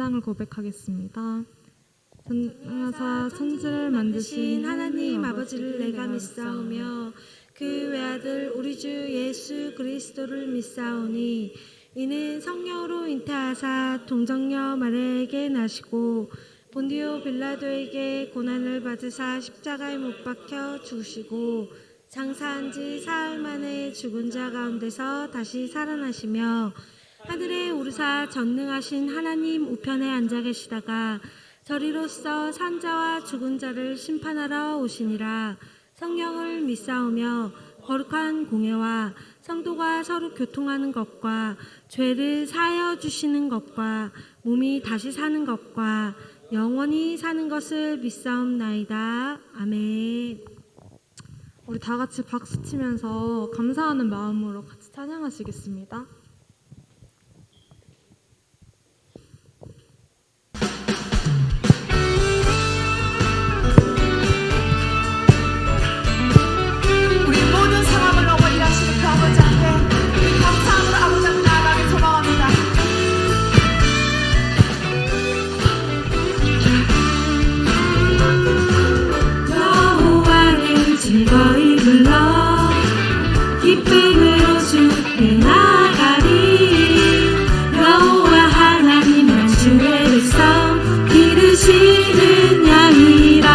신앙을 고백하겠습니다. 전능하사 천지를 만드신 하나님 아버지를 내가 믿사오며 그 외아들 우리 주 예수 그리스도를 믿사오니 이는 성령으로 잉태하사 동정녀 마리아에게 나시고 본디오 빌라도에게 고난을 받으사 십자가에 못 박혀 죽으시고 장사한 지 사흘 만에 죽은 자 가운데서 다시 살아나시며 하늘에 오르사 전능하신 하나님 우편에 앉아 계시다가 저리로서 산자와 죽은 자를 심판하러 오시니라. 성령을 믿사오며 거룩한 공예와 성도가 서로 교통하는 것과 죄를 사하여 주시는 것과 몸이 다시 사는 것과 영원히 사는 것을 믿사옵나이다. 아멘. 우리 다 같이 박수 치면서 감사하는 마음으로 같이 찬양하시겠습니다. 우리 모든 사람을 넘어 일하시는 그 아버지 앞에 우리 감사함으로 아버지 앞에 나아가길 소망합니다. 여호와를 즐거이 불러 기쁨으로 주께 나가리. 여호와 하나님 만주의 백성 기르시는 양이라.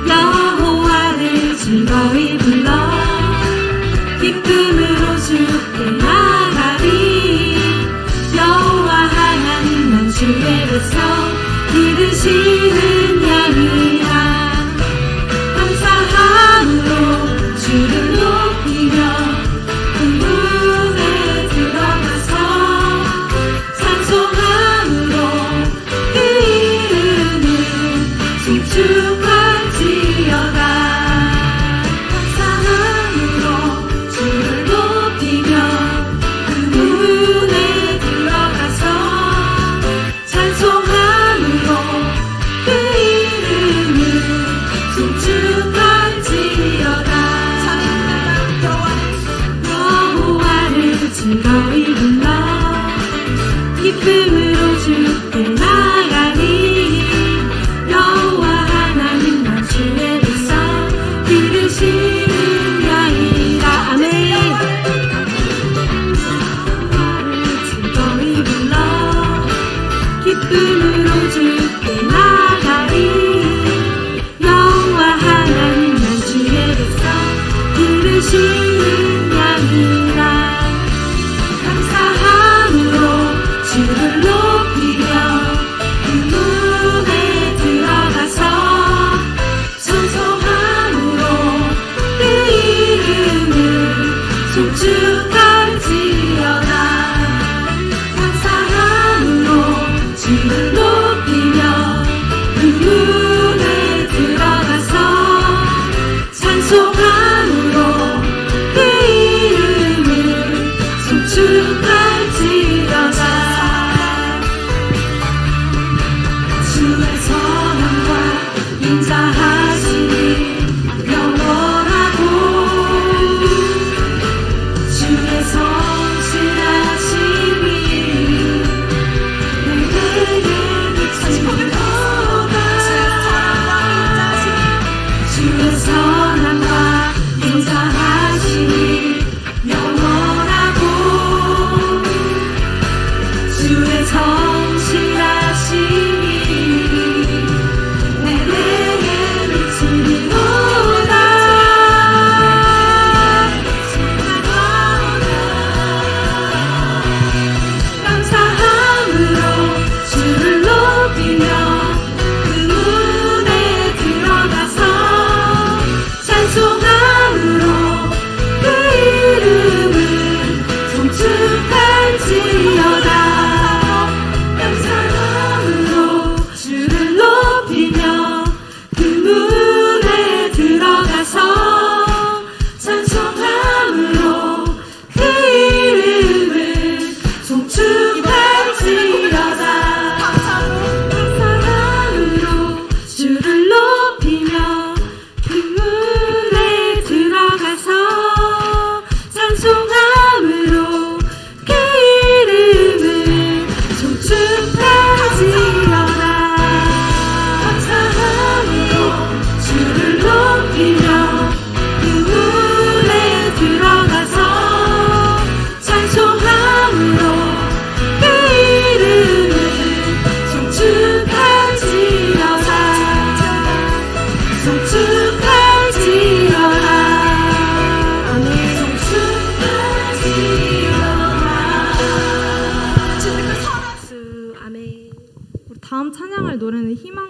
여호와를 즐거이 불러 기쁨으로 주께 나가리. 여호와 하나님 만주의 백성 기르시는 양이라. 감사함으로 주를 높이며 궁문에 들어가서 찬송함으로 그 이름을 송축할지어다. 감사함으로 주를 높이며 궁문에 들어가서 찬송함으로 그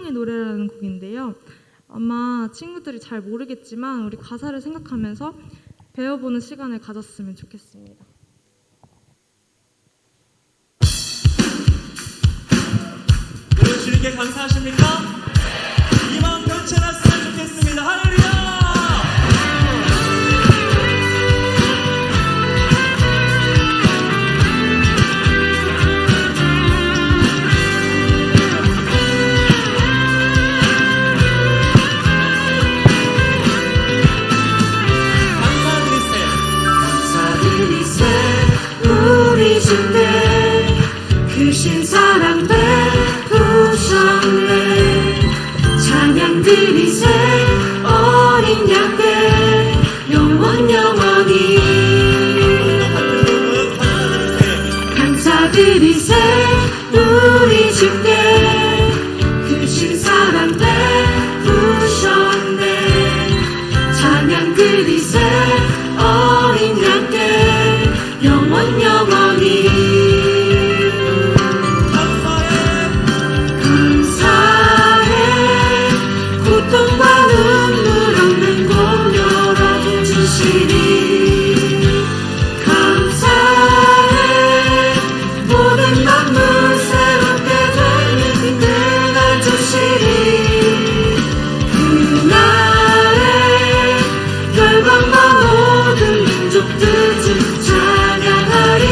사랑의 노래라는 곡인데요. 아마 친구들이 잘 모르겠지만 우리 가사를 생각하면서 배워보는 시간을 가졌으면 좋겠습니다. 오늘 주님께 감사하십니까? 이만 펼쳐놨으면 좋겠습니다. 할렐루야! 감사드리세 우리 주께 크신 사랑 베푸셨네. 찬양 드리세 어린 양께 영원히 감사드리세 우리 주께 크신 사랑 베푸셨네. 찬양 드리세 어린 양께 영원히 감사해 고통과 눈물 없는 곳 열어주시리. 감사해 모든 만물 새롭게 되는 그날 주시리. 그날에 열방과 모든 민족들 주 찬양하리.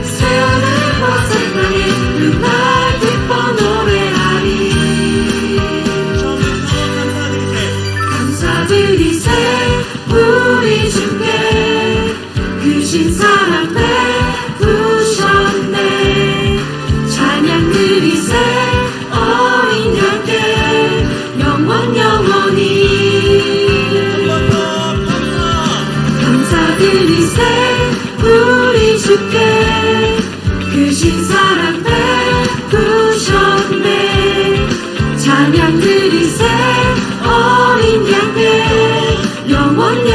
새하늘과 새 땅에 그날 기뻐 노래하리. 감사드리세 우리 주께 크신 사랑 베푸셨네. 찬양 드리세 어린 양께 영원히 감사드리세 우리 주께 크신 사랑 베푸셨네. 찬양 드리세 어린 양께 영원히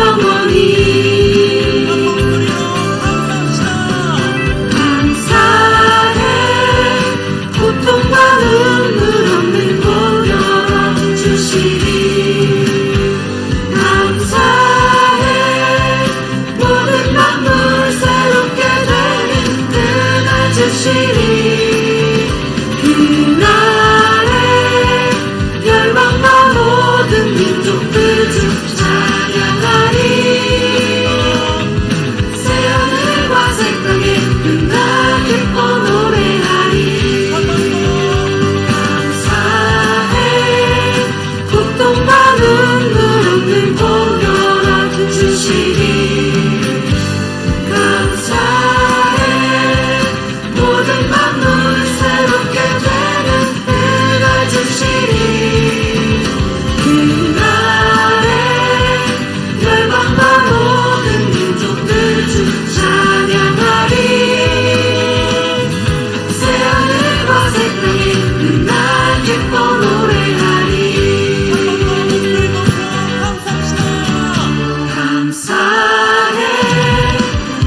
감사해 고통과 눈물 없는 곳 열어주시리. 감사해 모든 만물 새롭게 되는 그날 주시리. 그날에 열방과 모든 민족들 주 찬양하리. 새하늘과 새 땅에 그날 기뻐 노래하리. 감사해 고통과 눈물 없는 곳 열어주시리. 감사해 모든 만물 새롭게 되는 그날 주시리. 그날에 열방과 모든 민족들 주 찬양하리. 새하늘과 새 땅에 그날 기뻐 노래하리. 감사해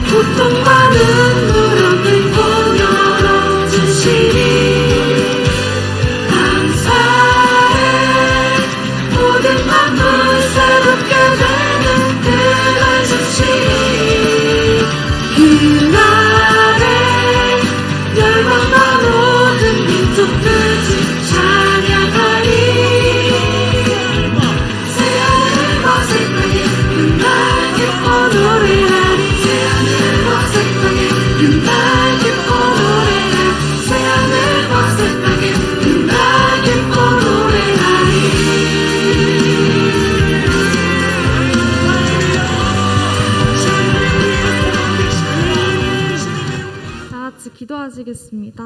고통과 눈물 없는 곳 열어주시리. 감사해 모든 만물 새롭게 되는 그날 주시리. 그날에 열방과 모든 민족들 주 찬양하리. 새하늘과 새 땅에 그날 기뻐 노래하리. 새하늘과 새 땅에 그날 기뻐 노래하리. 새하늘과 새 땅에 그날 기뻐 노래하리. 다 같이 기도하시겠습니다.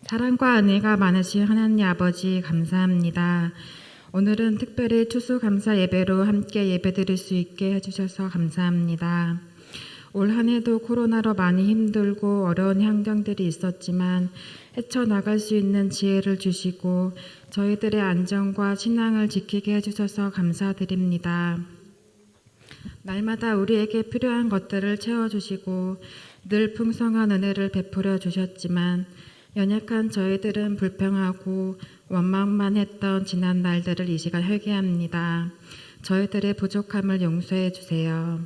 사랑과 은혜가 많으신 하나님 아버지 감사합니다. 오늘은 특별히 추수감사 예배로 함께 예배드릴 수 있게 해주셔서 감사합니다. 올 한 해도 코로나로 많이 힘들고 어려운 환경들이 있었지만 헤쳐나갈 수 있는 지혜를 주시고 저희들의 안전과 신앙을 지키게 해주셔서 감사드립니다. 날마다 우리에게 필요한 것들을 채워주시고 늘 풍성한 은혜를 베풀어 주셨지만 연약한 저희들은 불평하고 원망만 했던 지난 날들을 이 시간 회개합니다. 저희들의 부족함을 용서해 주세요.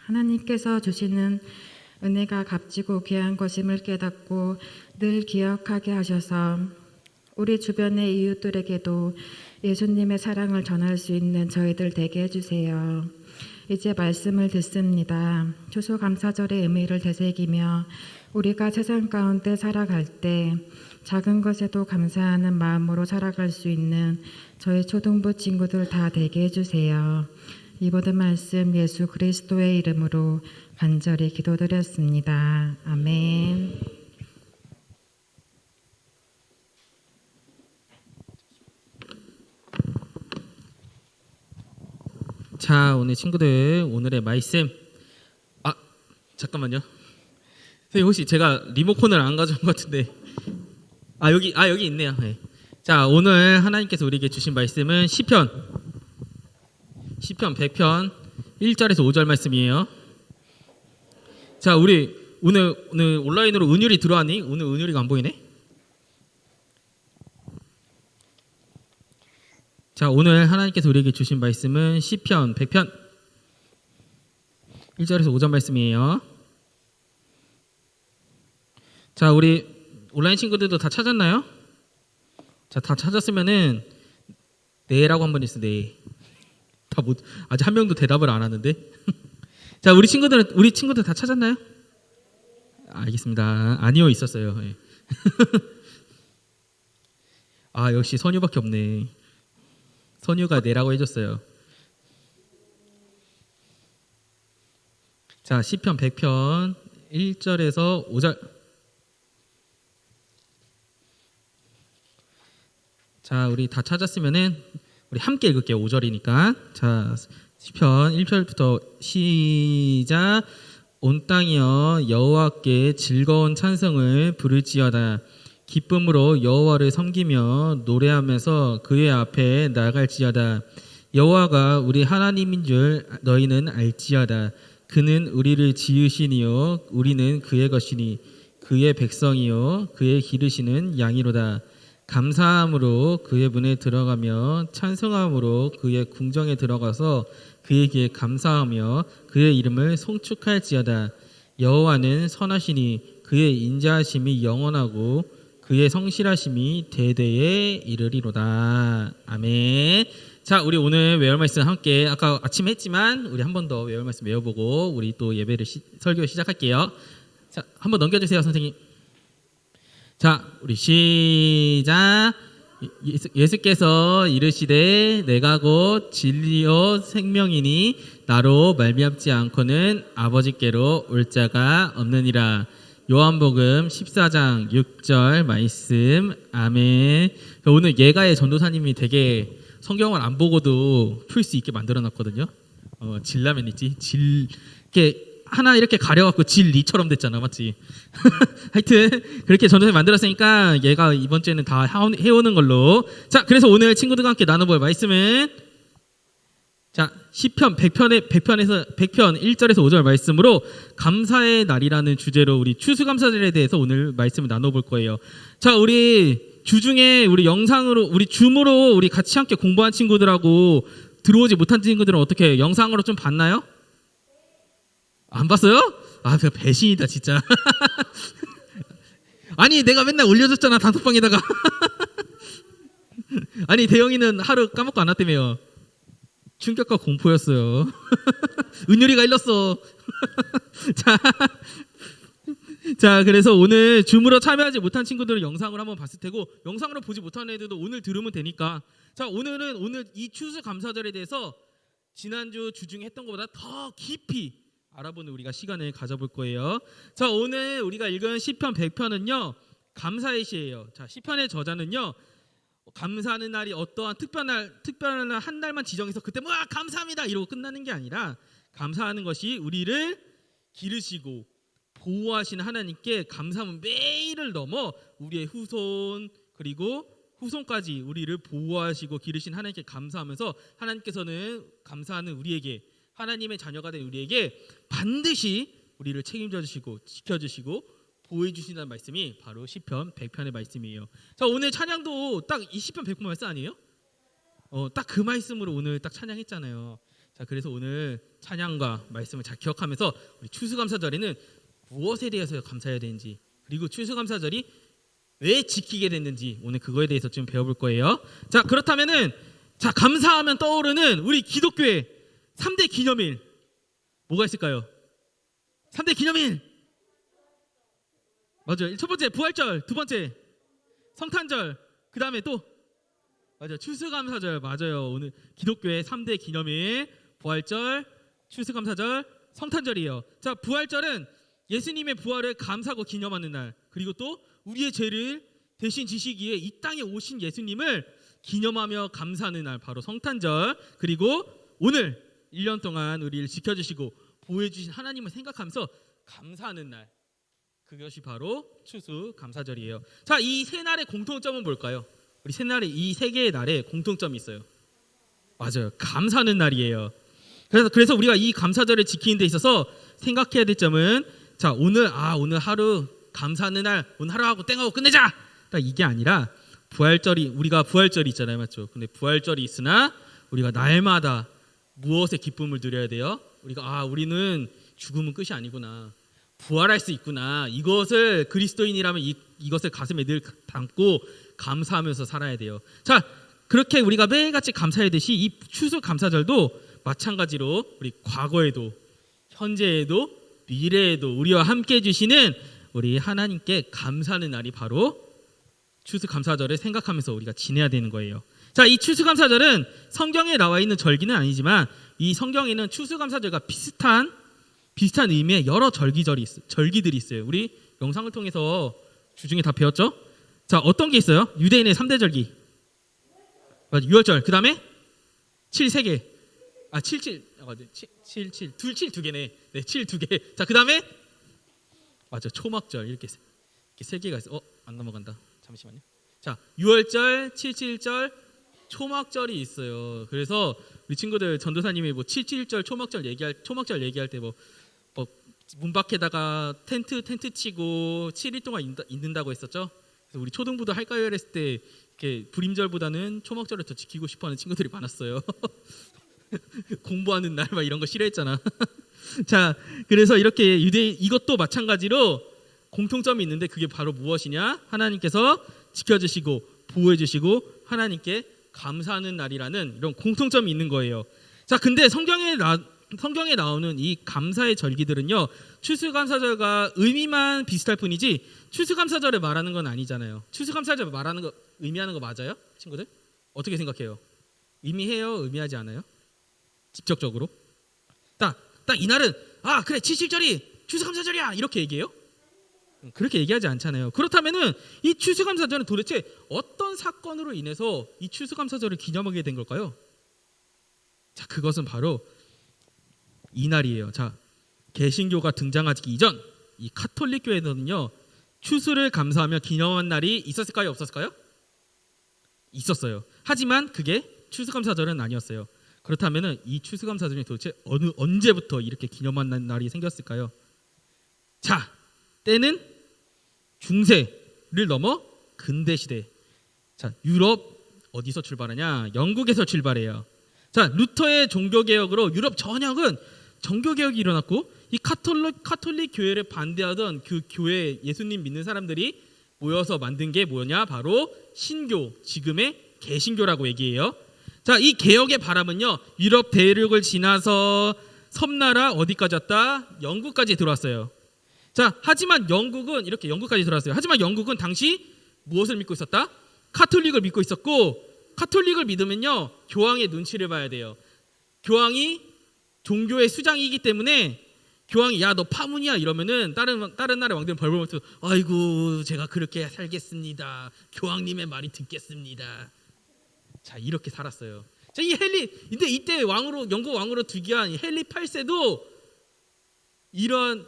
하나님께서 주시는 은혜가 값지고 귀한 것임을 깨닫고 늘 기억하게 하셔서 우리 주변의 이웃들에게도 예수님의 사랑을 전할 수 있는 저희들 되게 해주세요. 이제 말씀을 듣습니다. 추수감사절의 의미를 되새기며 우리가 세상 가운데 살아갈 때 작은 것에도 감사하는 마음으로 살아갈 수 있는 저희 초등부 친구들 다 되게 해주세요. 이 모든 말씀 예수 그리스도의 이름으로 간절히 기도드렸습니다. 아멘. 자, 오늘 친구들 오늘의 말씀. 잠깐만요. 선생님 혹시 제가 리모컨을 안 가져온 것 같은데. 여기 있네요. 네. 자, 오늘 하나님께서 우리에게 주신 말씀은 시편 100편 1절에서 5절 말씀이에요. 자, 우리 오늘 온라인으로 은율이 들어왔니? 오늘 은율이가 안 보이네. 자, 오늘 하나님께서 우리에게 주신 말씀은 시편 100편 1절에서 5절 말씀이에요. 자, 우리 온라인 친구들도 다 찾았나요? 자, 다 찾았으면은 네라고 한번 있어. 네. 아직 한 명도 대답을 안 하는데. 자, 우리 친구들 다 찾았나요? 알겠습니다. 아니요, 있었어요. 네. 역시 선유밖에 없네. 선유가 네라고 해줬어요. 자, 시편 100편 1절에서 5절. 자, 우리 다 찾았으면은 우리 함께 읽을게요. 5절이니까. 자, 시편 1절부터 시작. 온 땅이여 여호와께 즐거운 찬송을 부를지어다. 기쁨으로 여호와를 섬기며 노래하면서 그의 앞에 나갈지어다. 여호와가 우리 하나님인 줄 너희는 알지어다. 그는 우리를 지으시니요 우리는 그의 것이니 그의 백성이요 그의 기르시는 양이로다. 감사함으로 그의 문에 들어가며 찬송함으로 그의 궁정에 들어가서 그에게 감사하며 그의 이름을 송축할지어다. 여호와는 선하시니 그의 인자하심이 영원하고 그의 성실하심이 대대에 이르리로다. 아멘. 자, 우리 오늘 외울 말씀 함께 아까 아침에 했지만 우리 한 번 더 외울 말씀 외워보고 우리 또 예배를 설교 시작할게요. 자, 한번 넘겨주세요, 선생님. 자, 우리 시작. 예수께서 이르시되 내가 곧 진리요 생명이니 나로 말미암지 않고는 아버지께로 올 자가 없느니라. 요한복음 14장 6절 말씀. 아멘. 오늘 예가의 전도사님이 되게 성경을 안 보고도 풀 수 있게 만들어놨거든요. 질라면 있지. 이렇게 하나 이렇게 가려갖고 진리처럼 됐잖아, 맞지? 하여튼 그렇게 전도사님 만들었으니까 얘가 이번 주에는 다 해오는 걸로. 자, 그래서 오늘 친구들과 함께 나눠볼 말씀은 자, 시편 100편 1절에서 5절 말씀으로 감사의 날이라는 주제로 우리 추수감사절에 대해서 오늘 말씀을 나눠볼 거예요. 자, 우리 주중에 우리 영상으로 우리 줌으로 우리 같이 함께 공부한 친구들하고 들어오지 못한 친구들은 어떻게 영상으로 좀 봤나요? 안 봤어요? 그 배신이다 진짜. 아니 내가 맨날 올려줬잖아 단톡방에다가. 아니 대영이는 하루 까먹고 안 왔다며요. 충격과 공포였어요. 은율이가 일렀어. 자, 그래서 오늘 줌으로 참여하지 못한 친구들은 영상을 한번 봤을 테고 영상으로 보지 못한 애들도 오늘 들으면 되니까. 자, 오늘 이 추수감사절에 대해서 지난주 주중에 했던 것보다 더 깊이 알아보는 우리가 시간을 가져볼 거예요. 자, 오늘 우리가 읽은 시편 100편은요 감사의 시예요. 자, 시편의 저자는요 감사하는 날이 어떠한 특별한 날 한 달만 지정해서 그때 뭐 감사합니다 이러고 끝나는 게 아니라 감사하는 것이 우리를 기르시고 보호하시는 하나님께 감사하면 매일을 넘어 우리의 후손 그리고 후손까지 우리를 보호하시고 기르신 하나님께 감사하면서 하나님께서는 감사하는 우리에게 하나님의 자녀가 된 우리에게 반드시 우리를 책임져 주시고 지켜 주시고 보호해 주신다는 말씀이 바로 시편 100편의 말씀이에요. 자, 오늘 찬양도 딱 이 시편 100편 말씀 아니에요? 딱 그 말씀으로 오늘 딱 찬양했잖아요. 자, 그래서 오늘 찬양과 말씀을 잘 기억하면서 우리 추수감사절에는 무엇에 대해서 감사해야 되는지, 그리고 추수감사절이 왜 지키게 됐는지 오늘 그거에 대해서 좀 배워볼 거예요. 자, 그렇다면은 자, 감사하면 떠오르는 우리 기독교의 3대 기념일 뭐가 있을까요? 3대 기념일 맞아요. 첫 번째 부활절, 두 번째 성탄절, 그 다음에 또 맞아요. 추수감사절. 맞아요. 오늘 기독교의 3대 기념일 부활절, 추수감사절, 성탄절이에요. 자, 부활절은 예수님의 부활을 감사하고 기념하는 날, 그리고 또 우리의 죄를 대신 지시기에 이 땅에 오신 예수님을 기념하며 감사하는 날, 바로 성탄절. 그리고 오늘 1년 동안 우리를 지켜주시고 보호해주신 하나님을 생각하면서 감사하는 날, 그것이 바로 추수감사절이에요. 자, 이 세 날의 공통점은 뭘까요? 우리 이 세 개의 날에 공통점이 있어요. 맞아요. 감사하는 날이에요. 그래서 우리가 이 감사절을 지키는 데 있어서 생각해야 될 점은, 자, 오늘 하루 감사하는 날, 오늘 하루하고 땡하고 끝내자, 딱 이게 아니라 우리가 부활절이 있잖아요, 맞죠? 근데 부활절이 있으나 우리가 날마다 무엇에 기쁨을 누려야 돼요? 우리는 죽음은 끝이 아니구나, 부활할 수 있구나, 이것을 그리스도인이라면 이것을 가슴에 늘 담고 감사하면서 살아야 돼요. 자, 그렇게 우리가 매일같이 감사하듯이 이 추수감사절도 마찬가지로 우리 과거에도 현재에도 미래에도 우리와 함께 해주시는 우리 하나님께 감사하는 날이 바로 추수감사절을 생각하면서 우리가 지내야 되는 거예요. 자, 이 추수감사절은 성경에 나와 있는 절기는 아니지만 이 성경에는 추수감사절과 비슷한 의미의 여러 절기들이 있어요. 우리 영상을 통해서 주중에 다 배웠죠? 자, 어떤 게 있어요? 유대인의 3대 절기. 맞아, 6월절. 그 다음에 7 3개. 7 두 개네. 네, 7 두 개. 자, 그 다음에 맞아, 초막절. 이렇게 세 개가 있어. 안 넘어간다. 잠시만요. 자, 6월절, 7.7절, 초막절이 있어요. 그래서 우리 친구들 전도사님이 뭐 7.7절 초막절 얘기할 때 뭐 문 밖에다가 텐트 치고 7일 동안 있는다고 했었죠. 그래서 우리 초등부도 할까요? 했을 때 이렇게 불임절보다는 초막절을 더 지키고 싶어하는 친구들이 많았어요. 공부하는 날 막 이런 거 싫어했잖아. 자, 그래서 이렇게 이것도 마찬가지로 공통점이 있는데 그게 바로 무엇이냐? 하나님께서 지켜주시고 보호해주시고 하나님께 감사하는 날이라는 이런 공통점이 있는 거예요. 자, 근데 성경에 나오는 이 감사의 절기들은요, 추수감사절과 의미만 비슷할 뿐이지 추수감사절을 말하는 건 아니잖아요. 추수감사절 의미하는 거 맞아요? 친구들? 어떻게 생각해요? 의미해요? 의미하지 않아요? 직접적으로? 딱 이날은 그래, 7.7절이 추수감사절이야, 이렇게 얘기해요? 그렇게 얘기하지 않잖아요. 그렇다면은 이 추수감사절은 도대체 어떤 사건으로 인해서 이 추수감사절을 기념하게 된 걸까요? 자, 그것은 바로 이 날이에요. 자, 개신교가 등장하기 이전 이 카톨릭 교회에서는요, 추수를 감사하며 기념한 날이 있었을까요? 없었을까요? 있었어요. 하지만 그게 추수감사절은 아니었어요. 그렇다면은 이 추수감사절이 도대체 언제부터 이렇게 기념한 날이 생겼을까요? 자, 때는 중세를 넘어 근대 시대. 자, 유럽 어디서 출발하냐? 영국에서 출발해요. 자, 루터의 종교개혁으로 유럽 전역은 종교개혁이 일어났고, 이 카톨릭 교회를 반대하던 그 교회 예수님 믿는 사람들이 모여서 만든 게 뭐냐? 바로 신교, 지금의 개신교라고 얘기해요. 자, 이 개혁의 바람은요, 유럽 대륙을 지나서 섬나라 어디까지 왔다? 영국까지 들어왔어요. 자, 하지만 영국은 이렇게 영국까지 들어왔어요. 하지만 영국은 당시 무엇을 믿고 있었다? 카톨릭을 믿고 있었고, 카톨릭을 믿으면요, 교황의 눈치를 봐야 돼요. 교황이 종교의 수장이기 때문에 교황이 야, 너 파문이야 이러면은 다른 나라의 왕들은 벌벌 떨면서 아이고, 제가 그렇게 살겠습니다. 교황님의 말이 듣겠습니다. 자, 이렇게 살았어요. 자, 근데 이때 영국 왕으로 즉위한 헨리 8세도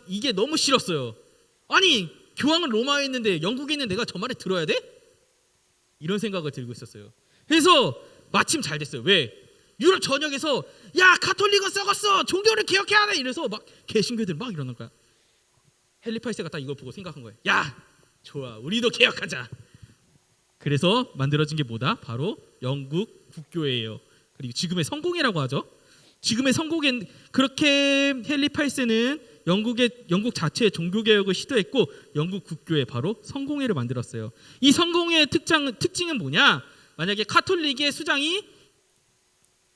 이게 너무 싫었어요. 아니, 교황은 로마에 있는데 영국에 있는 내가 저 말을 들어야 돼? 이런 생각을 들고 있었어요. 그래서 마침 잘 됐어요. 왜? 유럽 전역에서 야 가톨릭은 썩었어, 종교를 개혁해야 돼, 이래서 막 개신교들 막 이러는 거야. 헨리 8세가 딱 이걸 보고 생각한 거예요. 야 좋아, 우리도 개혁하자. 그래서 만들어진 게 뭐다? 바로 영국 국교회예요. 그리고 지금의 성공회라고 하죠. 지금의 성공회, 그렇게 헨리 8세는 영국 자체의 종교 개혁을 시도했고 영국 국교회, 바로 성공회를 만들었어요. 이 성공회의 특징은 뭐냐? 만약에 카톨릭의 수장이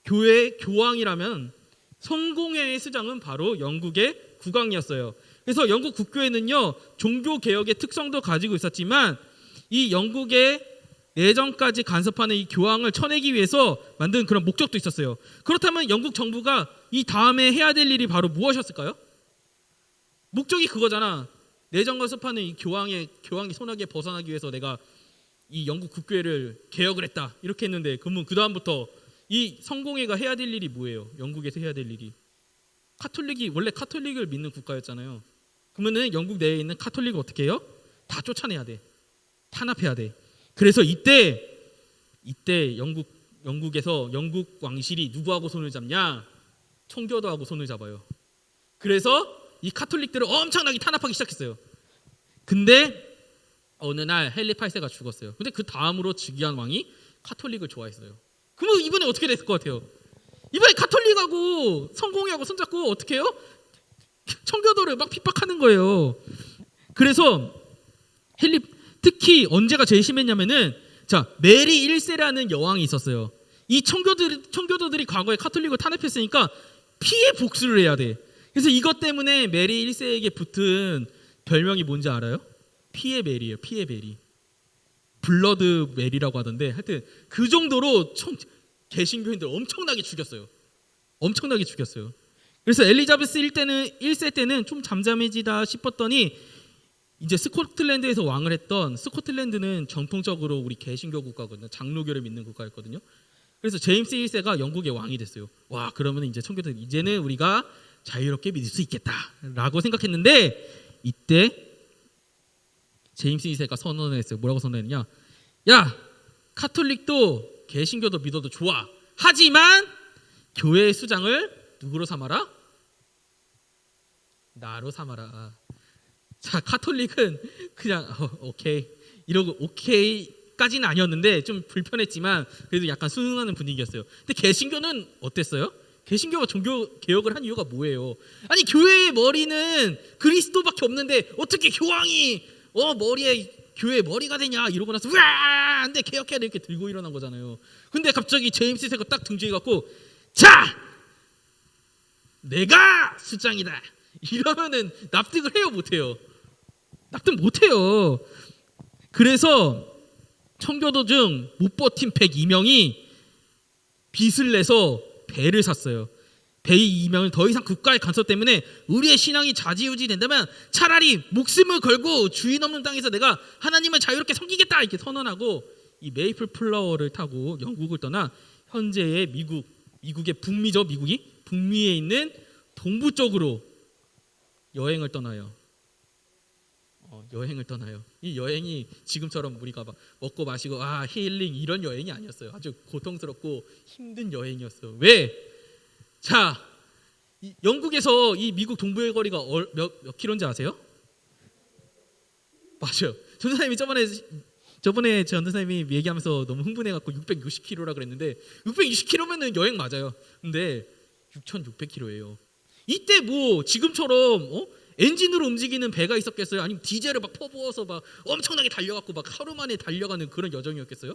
교회 교황이라면 성공회의 수장은 바로 영국의 국왕이었어요. 그래서 영국 국교회는요, 종교 개혁의 특성도 가지고 있었지만 이 영국의 내정까지 간섭하는 이 교황을 쳐내기 위해서 만든 그런 목적도 있었어요. 그렇다면 영국 정부가 이 다음에 해야 될 일이 바로 무엇이었을까요? 목적이 그거잖아. 내정 간섭하는 이 교황이 손아귀에 벗어나기 위해서 내가 이 영국 국교회를 개혁을 했다, 이렇게 했는데, 그러면 그 다음부터 이 성공회가 해야 될 일이 뭐예요? 영국에서 해야 될 일이, 카톨릭이 원래 카톨릭을 믿는 국가였잖아요. 그러면은 영국 내에 있는 카톨릭을 어떻게 해요? 다 쫓아내야 돼, 탄압해야 돼. 그래서 이때 영국에서 영국 왕실이 누구하고 손을 잡냐? 청교도하고 손을 잡아요. 그래서 이 카톨릭들을 엄청나게 탄압하기 시작했어요. 근데 어느 날 헨리 8세가 죽었어요. 근데 그 다음으로 즉위한 왕이 카톨릭을 좋아했어요. 그러면 이번에 어떻게 됐을 것 같아요? 이번에 카톨릭하고 성공회하고 손잡고 어떻게 해요? 청교도를 막 핍박하는 거예요. 그래서 특히 언제가 제일 심했냐면은, 자, 메리 1세라는 여왕이 있었어요. 이 청교도들이 과거에 카톨릭을 탄압했으니까 피해 복수를 해야 돼. 그래서 이것 때문에 메리 1세에게 붙은 별명이 뭔지 알아요? 피해 메리예요. 피해 메리. 블러드 메리라고 하던데, 하여튼 그 정도로 개신교인들 엄청나게 죽였어요. 엄청나게 죽였어요. 그래서 엘리자베스 1세 때는 좀 잠잠해지다 싶었더니 이제 스코틀랜드에서 왕을 했던, 스코틀랜드는 전통적으로 우리 개신교 국가거든요. 장로교를 믿는 국가였거든요. 그래서 제임스 1세가 영국의 왕이 됐어요. 와, 그러면 이제 청교도들 이제는 우리가 자유롭게 믿을 수 있겠다라고 생각했는데, 이때 제임스 2세가 선언을 했어요. 뭐라고 선언했냐? 야, 카톨릭도 개신교도 믿어도 좋아. 하지만 교회의 수장을 누구로 삼아라? 나로 삼아라. 자, 카톨릭은 그냥 오케이 이러고 오케이까지는 아니었는데 좀 불편했지만 그래도 약간 순응하는 분위기였어요. 근데 개신교는 어땠어요? 개신교가 종교 개혁을 한 이유가 뭐예요? 아니, 교회의 머리는 그리스도밖에 없는데 어떻게 교황이 머리에 교회 머리가 되냐 이러고 나서 우와 안돼 개혁해야 돼 이렇게 들고 일어난 거잖아요. 근데 갑자기 제임스 세가 딱 등지에 갖고 자 내가 수장이다 이러면은 납득을 해요 못해요? 납득 못해요. 그래서 청교도 중 못 버틴 102명이 빚을 내서 배를 샀어요. 배 2명을 더 이상 국가의 간섭 때문에 우리의 신앙이 좌지우지 된다면 차라리 목숨을 걸고 주인 없는 땅에서 내가 하나님을 자유롭게 섬기겠다 이렇게 선언하고 이 메이플 플라워를 타고 영국을 떠나 현재의 미국의 북미죠. 미국이 북미에 있는 동부 쪽으로 여행을 떠나요. 여행을 떠나요. 이 여행이 지금처럼 우리가 막 먹고 마시고 힐링 이런 여행이 아니었어요. 아주 고통스럽고 힘든 여행이었어요. 왜? 자, 영국에서 이 미국 동부의 거리가 몇 킬로인지 아세요? 맞아요. 전도사님이 저번에 전도사님이 얘기하면서 너무 흥분해갖고 660km라 그랬는데 660km면은 여행 맞아요. 근데 6,600km예요. 이때 뭐 지금처럼 엔진으로 움직이는 배가 있었겠어요? 아니면 디젤을 막 퍼부어서 막 엄청나게 달려갖고 막 하루 만에 달려가는 그런 여정이었겠어요?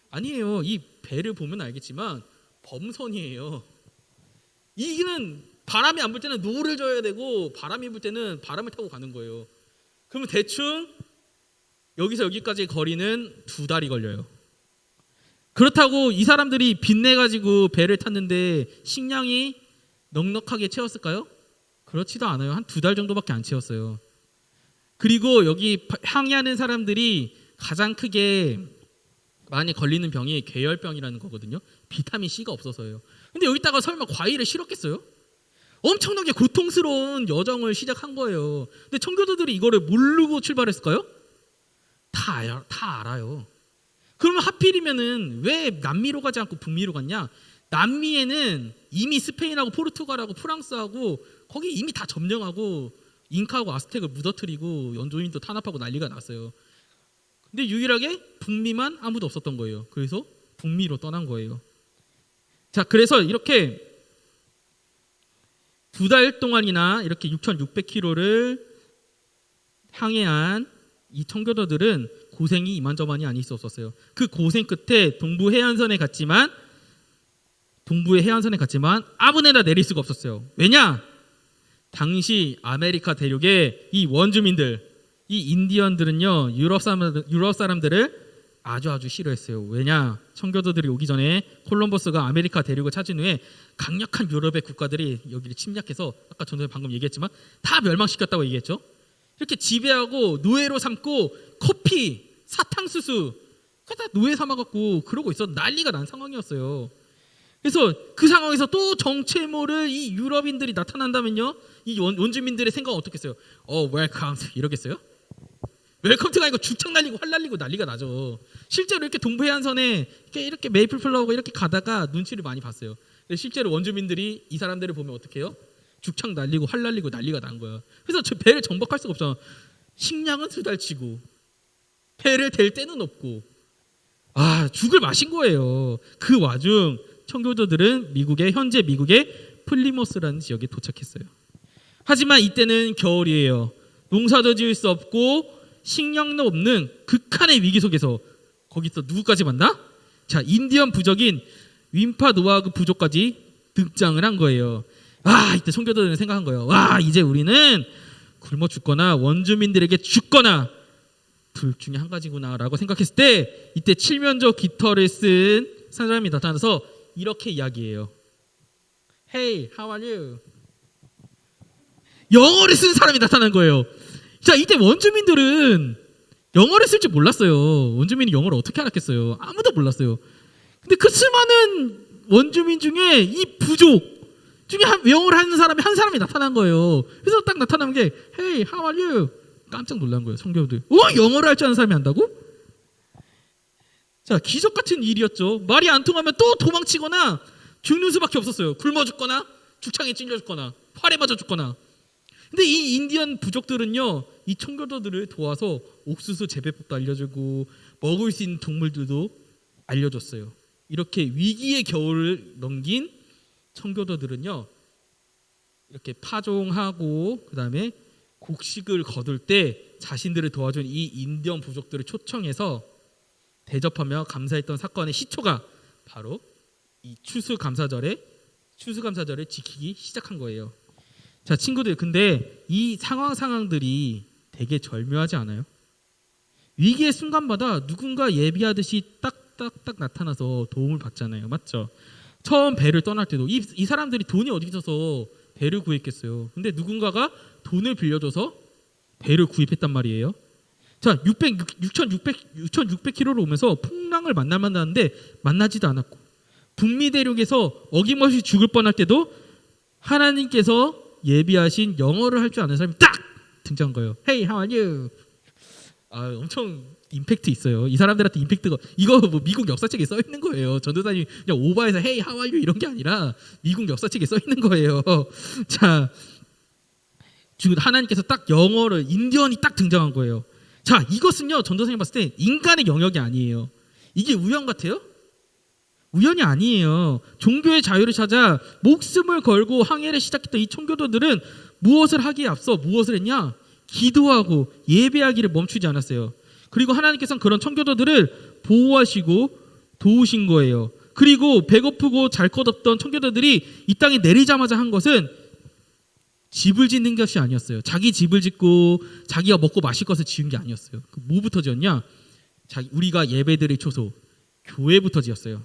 아니에요. 이 배를 보면 알겠지만 범선이에요. 이는 바람이 안 불 때는 노를 져야 되고 바람이 불 때는 바람을 타고 가는 거예요. 그러면 대충 여기서 여기까지의 거리는 2달이 걸려요. 그렇다고 이 사람들이 빚내가지고 배를 탔는데 식량이 넉넉하게 채웠을까요? 그렇지도 않아요. 한 2달 정도밖에 안 채웠어요. 그리고 여기 항해하는 사람들이 가장 크게 많이 걸리는 병이 괴혈병이라는 거거든요. 비타민 C가 없어서예요. 근데 여기다가 설마 과일을 실었겠어요? 엄청나게 고통스러운 여정을 시작한 거예요. 근데 청교도들이 이거를 모르고 출발했을까요? 다 알아요. 그러면 하필이면은 왜 남미로 가지 않고 북미로 갔냐? 남미에는 이미 스페인하고 포르투갈하고 프랑스하고 거기 이미 다 점령하고 잉카하고 아스텍을 무너뜨리고 원주민도 탄압하고 난리가 났어요. 근데 유일하게 북미만 아무도 없었던 거예요. 그래서 북미로 떠난 거예요. 자, 그래서 이렇게 2달 동안이나 이렇게 6,600km를 항해한 이 청교도들은 고생이 이만저만이 아닐 수 없었어요. 그 고생 끝에 동부 해안선에 갔지만 아무데나 내릴 수가 없었어요. 왜냐? 당시 아메리카 대륙의 이 원주민들, 이 인디언들은요, 유럽 사람들을 아주 싫어했어요. 왜냐? 청교도들이 오기 전에 콜럼버스가 아메리카 대륙을 찾은 후에 강력한 유럽의 국가들이 여기를 침략해서 아까 전에 방금 얘기했지만 다 멸망시켰다고 얘기했죠. 이렇게 지배하고 노예로 삼고 커피, 사탕수수 다 노예 삼아갖고 그러고 있어 난리가 난 상황이었어요. 그래서 그 상황에서 또 정체 모를 이 유럽인들이 나타난다면요, 이 원주민들의 생각은 어떻겠어요? 웰컴 이러겠어요? 웰컴트가 아니고 죽창 날리고 활 날리고 난리가 나죠. 실제로 이렇게 동부 해안선에 이렇게 메이플 플라워가 이렇게 가다가 눈치를 많이 봤어요. 근데 실제로 원주민들이 이 사람들을 보면 어떻게 해요? 죽창 날리고 활 날리고 난리가 난 거야. 그래서 저 배를 정박할 수가 없잖아. 식량은 수달치고 배를 댈 데는 없고 죽을 마신 거예요. 그 와중 청교도들은 현재 미국의 플리머스라는 지역에 도착했어요. 하지만 이때는 겨울이에요. 농사도 지을 수 없고 식량도 없는 극한의 위기 속에서 거기서 누구까지 만나? 자, 인디언 부족인 윈파 노아그 부족까지 등장을 한 거예요. 이때 청교도들은 생각한 거예요. 이제 우리는 굶어 죽거나 원주민들에게 죽거나 둘 중에 한 가지구나라고 생각했을 때 이때 칠면조 깃털을 쓴 사람이 나타나서 이렇게 이야기해요. Hey, how are you? 영어를 쓴 사람이 나타난 거예요. 자, 이때 원주민들은 영어를 쓸 줄 몰랐어요. 원주민이 영어를 어떻게 알았겠어요? 아무도 몰랐어요. 근데 그 수많은 원주민 중에 이 부족 중에 영어를 하는 사람이 한 사람이 나타난 거예요. 그래서 딱 나타난 게 Hey, how are you? 깜짝 놀란 거예요. 청교도들. 영어를 할 줄 아는 사람이 한다고? 자, 기적 같은 일이었죠. 말이 안 통하면 또 도망치거나 죽는 수밖에 없었어요. 굶어 죽거나 죽창에 찔려 죽거나 활에 맞아 죽거나. 근데 이 인디언 부족들은요, 이 청교도들을 도와서 옥수수 재배법도 알려주고 먹을 수 있는 동물들도 알려줬어요. 이렇게 위기의 겨울을 넘긴 청교도들은요, 이렇게 파종하고 그 다음에 곡식을 거둘 때 자신들을 도와준 이 인디언 부족들을 초청해서 대접하며 감사했던 사건의 시초가 바로 이 추수감사절을 지키기 시작한 거예요. 자, 친구들, 근데 이 상황들이 되게 절묘하지 않아요? 위기의 순간마다 누군가 예비하듯이 딱딱딱 나타나서 도움을 받잖아요. 맞죠? 처음 배를 떠날 때도 이 사람들이 돈이 어디 있어서 배를 구했겠어요. 근데 누군가가 돈을 빌려줘서 배를 구입했단 말이에요. 자, 6,600km로 오면서 풍랑을 만나는데 만나지도 않았고, 북미 대륙에서 어김없이 죽을 뻔할 때도 하나님께서 예비하신 영어를 할 줄 아는 사람이 딱 등장한 거예요. Hey, how are you? 엄청 임팩트 있어요. 이 사람들한테 임팩트가 이거 뭐 미국 역사책에 써 있는 거예요. 전도사님 그냥 오바해서 Hey, how are you 이런 게 아니라 미국 역사책에 써 있는 거예요. 자, 지금 하나님께서 딱 영어를 인디언이 딱 등장한 거예요. 자, 이것은요, 전도사님 봤을 때 인간의 영역이 아니에요. 이게 우연 같아요? 우연이 아니에요. 종교의 자유를 찾아 목숨을 걸고 항해를 시작했던 이 청교도들은 무엇을 하기에 앞서 무엇을 했냐? 기도하고 예배하기를 멈추지 않았어요. 그리고 하나님께서는 그런 청교도들을 보호하시고 도우신 거예요. 그리고 배고프고 잘 것 없던 청교도들이 이 땅에 내리자마자 한 것은 집을 짓는 것이 아니었어요. 자기 집을 짓고 자기가 먹고 마실 것을 지은 게 아니었어요. 뭐부터 지었냐? 우리가 예배드릴 초소 교회부터 지었어요.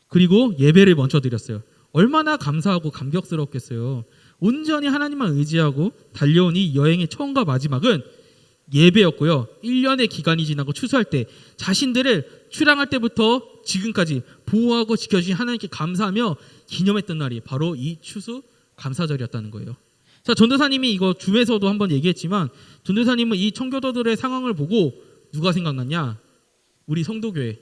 그리고 예배를 먼저 드렸어요. 얼마나 감사하고 감격스럽겠어요. 온전히 하나님만 의지하고 달려온 이 여행의 처음과 마지막은 예배였고요. 1년의 기간이 지나고 추수할 때 자신들을 출항할 때부터 지금까지 보호하고 지켜주신 하나님께 감사하며 기념했던 날이 바로 이 추수 감사절이었다는 거예요. 자, 전도사님이 이거 줌에서도 한번 얘기했지만 전도사님은 이 청교도들의 상황을 보고 누가 생각났냐? 우리 성도교회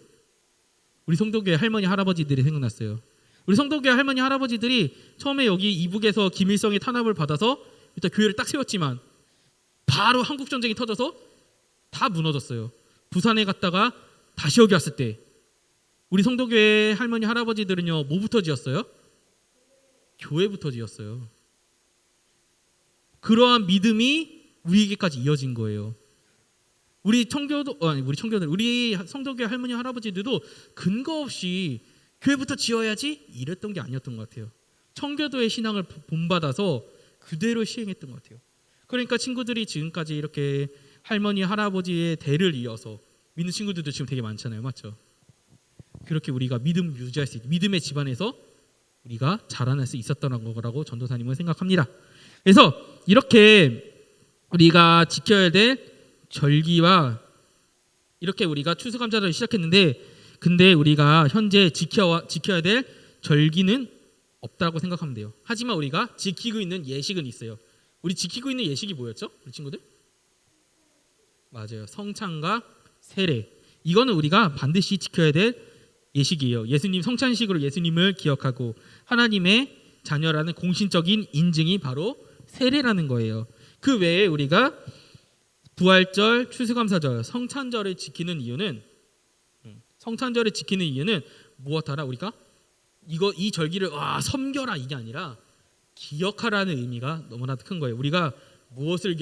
할머니 할아버지들이 생각났어요. 우리 성도교회 할머니 할아버지들이 처음에 여기 이북에서 김일성의 탄압을 받아서 일단 교회를 딱 세웠지만 바로 한국 전쟁이 터져서 다 무너졌어요. 부산에 갔다가 다시 여기 왔을 때 우리 성도교회 할머니 할아버지들은요 뭐부터 지었어요? 교회부터 지었어요. 그러한 믿음이 우리에게까지 이어진 거예요. 우리 성도교회 할머니 할아버지들도 근거 없이 교회부터 지어야지 이랬던 게 아니었던 것 같아요. 청교도의 신앙을 본받아서 그대로 시행했던 것 같아요. 그러니까 친구들이 지금까지 이렇게 할머니 할아버지의 대를 이어서 믿는 친구들도 지금 되게 많잖아요, 맞죠? 그렇게 우리가 믿음 유지할 수 있는 믿음의 집안에서 우리가 자라날 수 있었던 거라고 전도사님은 생각합니다. 그래서 이렇게 우리가 지켜야 될 절기와 이렇게 우리가 추수감사절을 시작했는데, 근데 우리가 현재 지켜야 될 절기는 없다고 생각하면 돼요. 하지만 우리가 지키고 있는 예식은 있어요. 우리 지키고 있는 예식이 뭐였죠? 우리 친구들? 맞아요. 성찬과 세례. 이거는 우리가 반드시 지켜야 될 예식이에요. 예수님 성찬식으로 예수님을 기억하고 하나님의 자녀라는 공신적인 인증이 바로 세례라는 거예요. 그 외에 우리가 부활절, 추수감사절, 성찬절을 지키는 이유는 무엇 하라? 우리가 이 절기를 섬겨라 이게 아니라 기억하라는 의미가 너무나 큰 거예요. 우리가 무엇을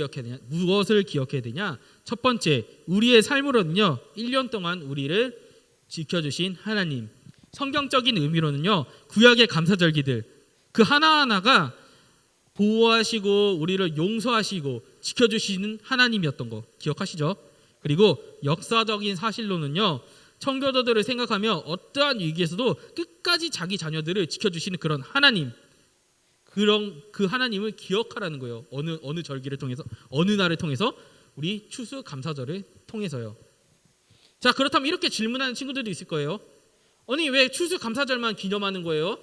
기억해야 되냐? 첫 번째, 우리의 삶으로는요 1년 동안 우리를 지켜주신 하나님. 성경적인 의미로는요 구약의 감사절기들 그 하나하나가 보호하시고 우리를 용서하시고 지켜주시는 하나님이었던 거 기억하시죠? 그리고 역사적인 사실로는요 청교도들을 생각하며 어떠한 위기에서도 끝까지 자기 자녀들을 지켜주시는 그런 하나님, 그 하나님을 기억하라는 거예요. 어느 절기를 통해서, 어느 날을 통해서, 우리 추수감사절을 통해서요. 자, 그렇다면 이렇게 질문하는 친구들도 있을 거예요. 아니 왜 추수감사절만 기념하는 거예요?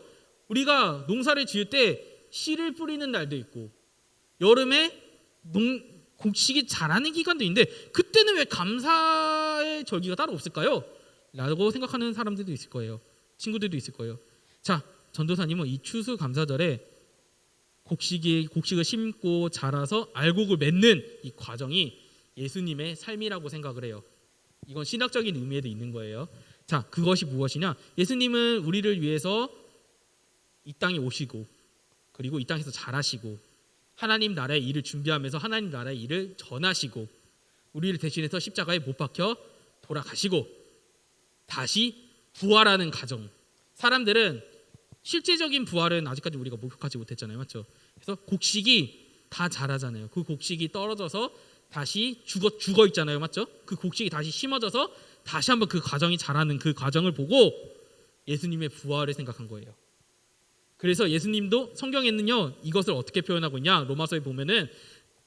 우리가 농사를 지을 때 씨를 뿌리는 날도 있고 여름에 곡식이 자라는 기간도 있는데 그때는 왜 감사의 절기가 따로 없을까요? 라고 생각하는 사람들도 있을 거예요. 친구들도 있을 거예요. 자, 전도사님은 이 추수감사절에 곡식을 심고 자라서 알곡을 맺는 이 과정이 예수님의 삶이라고 생각을 해요. 이건 신학적인 의미에도 있는 거예요. 자, 그것이 무엇이냐? 예수님은 우리를 위해서 이 땅에 오시고 그리고 이 땅에서 자라시고 하나님 나라의 일을 준비하면서 하나님 나라의 일을 전하시고 우리를 대신해서 십자가에 못 박혀 돌아가시고 다시 부활하는 과정. 사람들은 실제적인 부활은 아직까지 우리가 목격하지 못했잖아요, 맞죠? 그래서 곡식이 다 자라잖아요. 그 곡식이 떨어져서 다시 죽어 있잖아요, 맞죠? 그 곡식이 다시 심어져서 다시 한번 그 과정이 자라는 그 과정을 보고 예수님의 부활을 생각한 거예요. 그래서 예수님도 성경에는요 이것을 어떻게 표현하고 있냐? 로마서에 보면은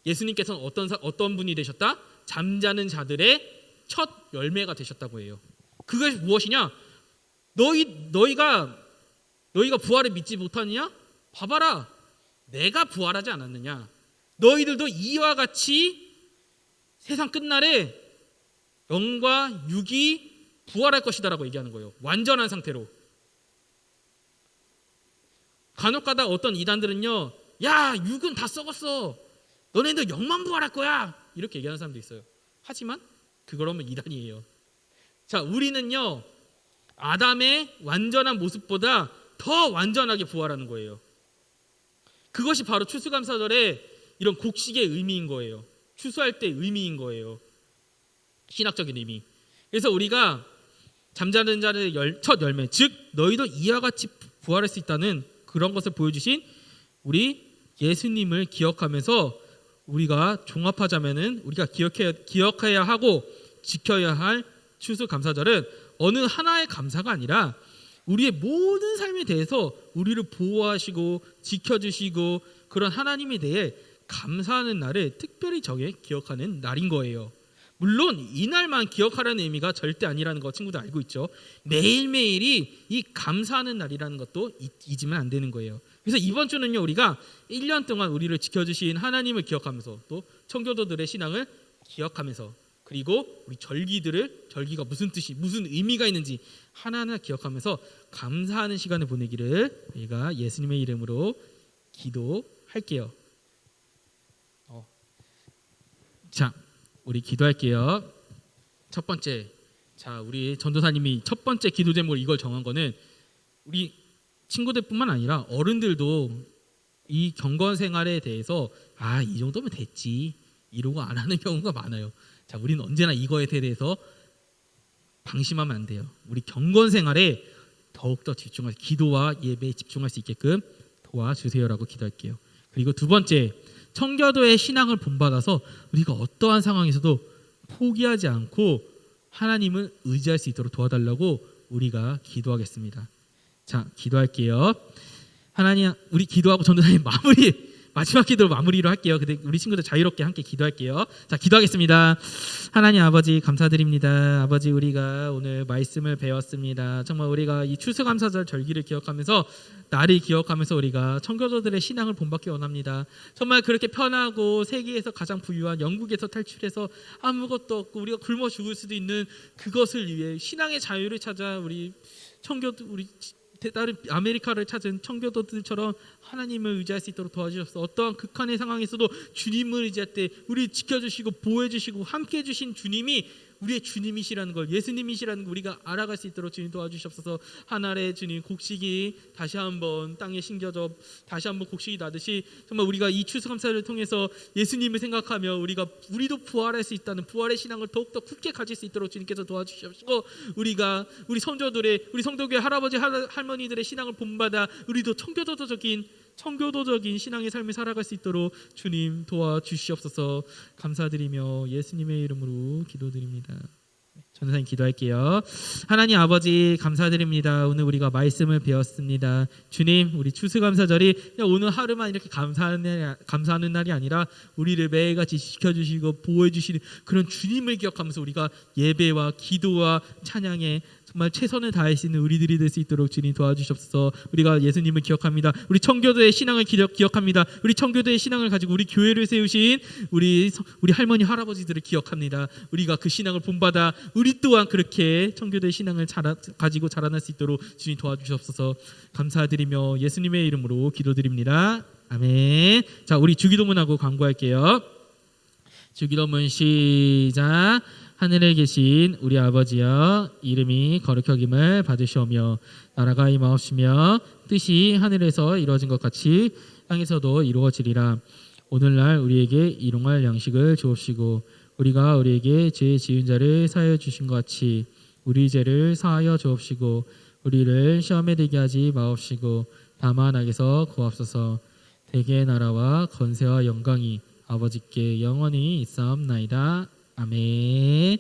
예수님께서는 어떤 분이 되셨다? 잠자는 자들의 첫 열매가 되셨다고 해요. 그것이 무엇이냐? 너희가 부활을 믿지 못하느냐? 봐봐라, 내가 부활하지 않았느냐? 너희들도 이와 같이 세상 끝날에 영과 육이 부활할 것이다라고 얘기하는 거예요. 완전한 상태로. 간혹가다 어떤 이단들은요, 야, 육은 다 썩었어, 너네들 영만 부활할 거야, 이렇게 얘기하는 사람도 있어요. 하지만 그거라면 이단이에요. 자, 우리는요 아담의 완전한 모습보다 더 완전하게 부활하는 거예요. 그것이 바로 추수감사절의 이런 곡식의 의미인 거예요. 추수할 때 의미인 거예요. 신학적인 의미. 그래서 우리가 잠자는 자의 첫 열매, 즉 너희도 이와 같이 부활할 수 있다는 그런 것을 보여주신 우리 예수님을 기억하면서 우리가 종합하자면은 우리가 기억해야 하고 지켜야 할 추수감사절은 어느 하나의 감사가 아니라 우리의 모든 삶에 대해서 우리를 보호하시고 지켜주시고 그런 하나님에 대해 감사하는 날을 특별히 기억하는 날인 거예요. 물론 이날만 기억하라는 의미가 절대 아니라는 거 친구들 알고 있죠. 매일매일이 이 감사하는 날이라는 것도 잊으면 안 되는 거예요. 그래서 이번 주는요 우리가 1년 동안 우리를 지켜주신 하나님을 기억하면서 또 청교도들의 신앙을 기억하면서 그리고 우리 절기가 무슨 뜻이 무슨 의미가 있는지 하나하나 기억하면서 감사하는 시간을 보내기를 우리가 예수님의 이름으로 기도할게요. 자, 우리 기도할게요. 첫 번째, 자, 우리 전도사님이 첫 번째 기도 제목을 이걸 정한 거는 우리 친구들뿐만 아니라 어른들도 이 경건 생활에 대해서 이 정도면 됐지 이러고 안 하는 경우가 많아요. 자, 우리는 언제나 이거에 대해서 방심하면 안 돼요. 우리 경건 생활에 더욱더 집중할 기도와 예배에 집중할 수 있게끔 도와주세요라고 기도할게요. 그리고 두 번째, 청교도의 신앙을 본받아서 우리가 어떠한 상황에서도 포기하지 않고 하나님을 의지할 수 있도록 도와달라고 우리가 기도하겠습니다. 자, 기도할게요. 하나님, 우리 기도하고 전도사님 마지막 기도로 마무리로 할게요. 근데 우리 친구들 자유롭게 함께 기도할게요. 자, 기도하겠습니다. 하나님 아버지 감사드립니다. 아버지, 우리가 오늘 말씀을 배웠습니다. 정말 우리가 이 추수감사절 절기를 기억하면서 나를 기억하면서 우리가 청교도들의 신앙을 본받기 원합니다. 정말 그렇게 편하고 세계에서 가장 부유한 영국에서 탈출해서 아무것도 없고 우리가 굶어 죽을 수도 있는 그것을 위해 신앙의 자유를 찾아 우리 다른 아메리카를 찾은 청교도들처럼 하나님을 의지할 수 있도록 도와주셔서 어떠한 극한의 상황에서도 주님을 의지할 때 우리 지켜주시고 보호해주시고 함께해 주신 주님이 우리의 주님이시라는 걸, 예수님이시라는 걸 우리가 알아갈 수 있도록 주님 도와주시옵소서. 하늘의 주님, 곡식이 다시 한번 땅에 심겨져 다시 한번 곡식이 나듯이 정말 우리가 이 추수감사를 통해서 예수님을 생각하며 우리도 부활할 수 있다는 부활의 신앙을 더욱더 굳게 가질 수 있도록 주님께서 도와주시옵시고, 우리 성도들의, 우리 성도교회 할아버지 할머니들의 신앙을 본받아 우리도 청교도적인 신앙의 삶을 살아갈 수 있도록 주님 도와주시옵소서. 감사드리며 예수님의 이름으로 기도드립니다. 전도사님 기도할게요. 하나님 아버지 감사드립니다. 오늘 우리가 말씀을 배웠습니다. 주님, 우리 추수감사절이 그냥 오늘 하루만 이렇게 감사하는 날이 아니라 우리를 매일같이 지켜주시고 보호해주시는 그런 주님을 기억하면서 우리가 예배와 기도와 찬양에 정말 최선을 다할 수 있는 우리들이 될 수 있도록 주님 도와주시옵소서. 우리가 예수님을 기억합니다. 우리 청교도의 신앙을 기억합니다. 우리 청교도의 신앙을 가지고 우리 교회를 세우신 우리 할머니 할아버지들을 기억합니다. 우리가 그 신앙을 본받아 우리 또한 그렇게 청교도의 신앙을 가지고 자라날 수 있도록 주님 도와주시옵소서. 감사드리며 예수님의 이름으로 기도드립니다. 아멘. 자, 우리 주기도문하고 광고할게요. 주기도문 시작. 하늘에 계신 우리 아버지여, 이름이 거룩히 여김을 받으시오며 나라가 임하옵시며 뜻이 하늘에서 이루어진 것 같이 땅에서도 이루어지리라. 오늘날 우리에게 일용할 양식을 주옵시고 우리가 우리에게 죄 지은 자를 사하여 주신 것 같이 우리 죄를 사하여 주옵시고 우리를 시험에 들게 하지 마옵시고 다만 악에서 구하옵소서. 대개의 나라와 권세와 영광이 아버지께 영원히 있사옵나이다. 아멘.